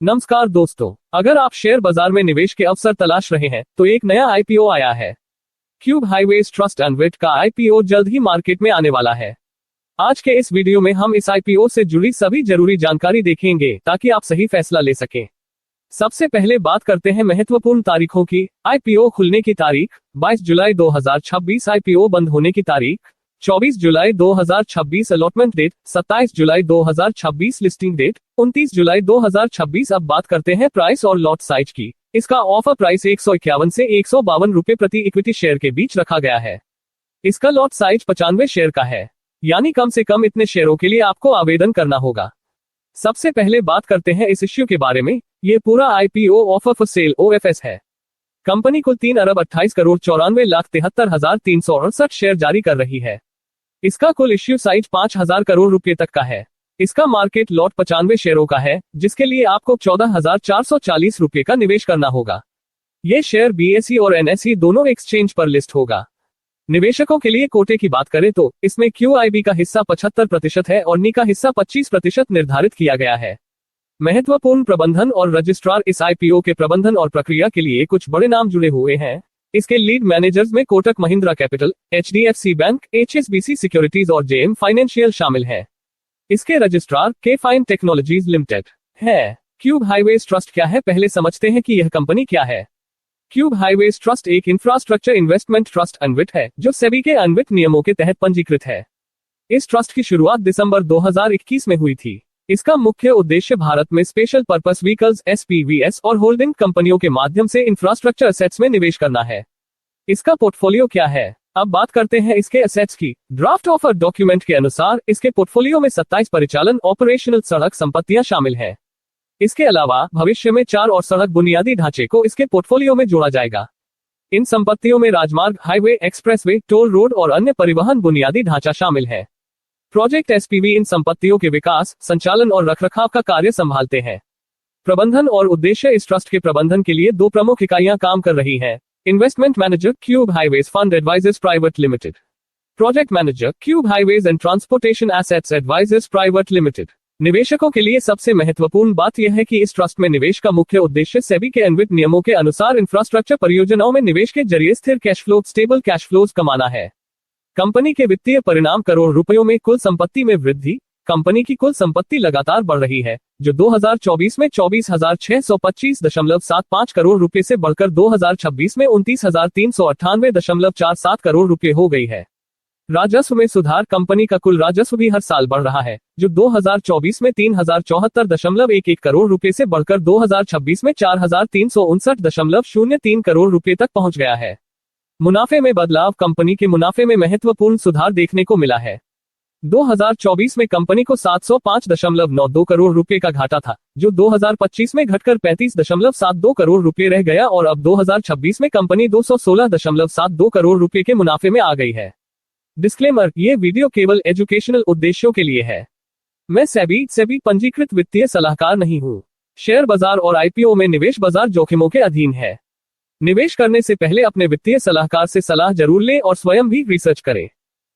नमस्कार दोस्तों, अगर आप शेयर बाजार में निवेश के अवसर तलाश रहे हैं तो एक नया आईपीओ आया है। क्यूब हाईवेज ट्रस्ट अनविट का आईपीओ जल्द ही मार्केट में आने वाला है। आज के इस वीडियो में हम इस आईपीओ से जुड़ी सभी जरूरी जानकारी देखेंगे ताकि आप सही फैसला ले सकें। सबसे पहले बात करते हैं महत्वपूर्ण तारीखों की। आईपीओ खुलने की तारीख 22 जुलाई 2026, आईपीओ बंद होने की तारीख 24 जुलाई 2026, अलॉटमेंट डेट 27 जुलाई 2026, लिस्टिंग डेट 29 जुलाई 2026। अब बात करते हैं प्राइस और लॉट साइज की। इसका ऑफर प्राइस 151 से 152 रुपए प्रति इक्विटी शेयर के बीच रखा गया है। इसका लॉट साइज 95 शेयर का है, यानी कम से कम इतने शेयरों के लिए आपको आवेदन करना होगा। सबसे पहले बात करते हैं इस इश्यू के बारे में। ये पूरा IPO offer for sale OFS है। कंपनी कुल 3 अरब 28 करोड़ 94,73,368 शेयर जारी कर रही है। इसका कुल इश्यू साइज 5,000 करोड़ रुपए तक का है। इसका मार्केट लॉट 95 शेयरों का है, जिसके लिए आपको 14,440 रुपए का निवेश करना होगा। ये शेयर BSE और NSE दोनों एक्सचेंज पर लिस्ट होगा। निवेशकों के लिए कोटे की बात करें तो इसमें QIB का हिस्सा 75% है और नी का हिस्सा 25% निर्धारित किया गया है। महत्वपूर्ण प्रबंधन और रजिस्ट्रार इस आईपीओ के प्रबंधन और प्रक्रिया के लिए कुछ बड़े नाम जुड़े हुए हैं। इसके लीड मैनेजर्स में Kotak Mahindra capital, HDFC bank, HSBC securities और JM फाइनेंशियल शामिल हैं। इसके रजिस्ट्रार K-Fine टेक्नोलॉजीज लिमिटेड है। क्यूब हाईवेज ट्रस्ट क्या है, पहले समझते हैं कि यह कंपनी क्या है। क्यूब हाईवेज ट्रस्ट एक इंफ्रास्ट्रक्चर इन्वेस्टमेंट ट्रस्ट अनविट है, जो सेबी के अनविट नियमों के तहत पंजीकृत है। इस ट्रस्ट की शुरुआत दिसंबर 2021 में हुई थी। इसका मुख्य उद्देश्य भारत में स्पेशल पर्पस व्हीकल्स SPVs और होल्डिंग कंपनियों के माध्यम से इंफ्रास्ट्रक्चर एसेट्स में निवेश करना है। इसका पोर्टफोलियो क्या है, अब बात करते हैं इसके एसेट्स की। ड्राफ्ट ऑफर डॉक्यूमेंट के अनुसार इसके पोर्टफोलियो में 27 परिचालन ऑपरेशनल सड़क संपत्तियां शामिल हैं। इसके अलावा भविष्य में 4 और सड़क बुनियादी ढांचे को इसके पोर्टफोलियो में जोड़ा जाएगा। इन संपत्तियों में राजमार्ग, हाईवे, एक्सप्रेसवे, टोल रोड और अन्य परिवहन बुनियादी ढांचा शामिल है। प्रोजेक्ट SPV इन संपत्तियों के विकास, संचालन और रखरखाव का कार्य संभालते हैं। प्रबंधन और उद्देश्य इस ट्रस्ट के प्रबंधन के लिए 2 प्रमुख इकाइयां काम कर रही हैं। Investment manager Cube Highways fund advisers private limited, project manager Cube Highways and transportation assets advisers private limited. निवेशकों के लिए सबसे महत्वपूर्ण बात यह है कि इस ट्रस्ट में निवेश का मुख्य उद्देश्य सेबी के अनविट नियमों के अनुसार इंफ्रास्ट्रक्चर परियोजनाओं में निवेश के जरिए स्थिर cash flow, stable cash flows कमाना है। कंपनी के वित्तीय परिणाम करोड़ रुपयों में कुल संपत्ति में वृद्धि। कंपनी की कुल संपत्ति लगातार बढ़ रही है, जो 2024 में 24,625.75 करोड़ रुपए से बढ़कर 2026 में 29,398.47 करोड़ रुपए हो गई है। राजस्व में सुधार, कंपनी का कुल राजस्व भी हर साल बढ़ रहा है, जो 2024 में 3,074.11 करोड़ रुपए से बढ़कर 2026 में 4,359.03 करोड़ रुपए तक पहुंच गया है। मुनाफे में बदलाव, कंपनी के मुनाफे में महत्वपूर्ण सुधार देखने को मिला है। 2024 में कंपनी को 705.92 करोड़ रुपए का घाटा था, जो 2025 में घटकर 35.72 करोड़ रुपए रह गया और अब 2026 में कंपनी 216.72 करोड़ रुपए के मुनाफे में आ गई है। डिस्क्लेमर, ये वीडियो केवल एजुकेशनल उद्देश्यों के लिए है। मैं सेबी पंजीकृत वित्तीय सलाहकार नहीं हूँ। शेयर बाजार और आईपीओ में निवेश बाजार जोखिमों के अधीन है। निवेश करने से पहले अपने वित्तीय सलाहकार से सलाह जरूर लें और स्वयं भी रिसर्च करें।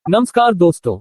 नमस्कार दोस्तों।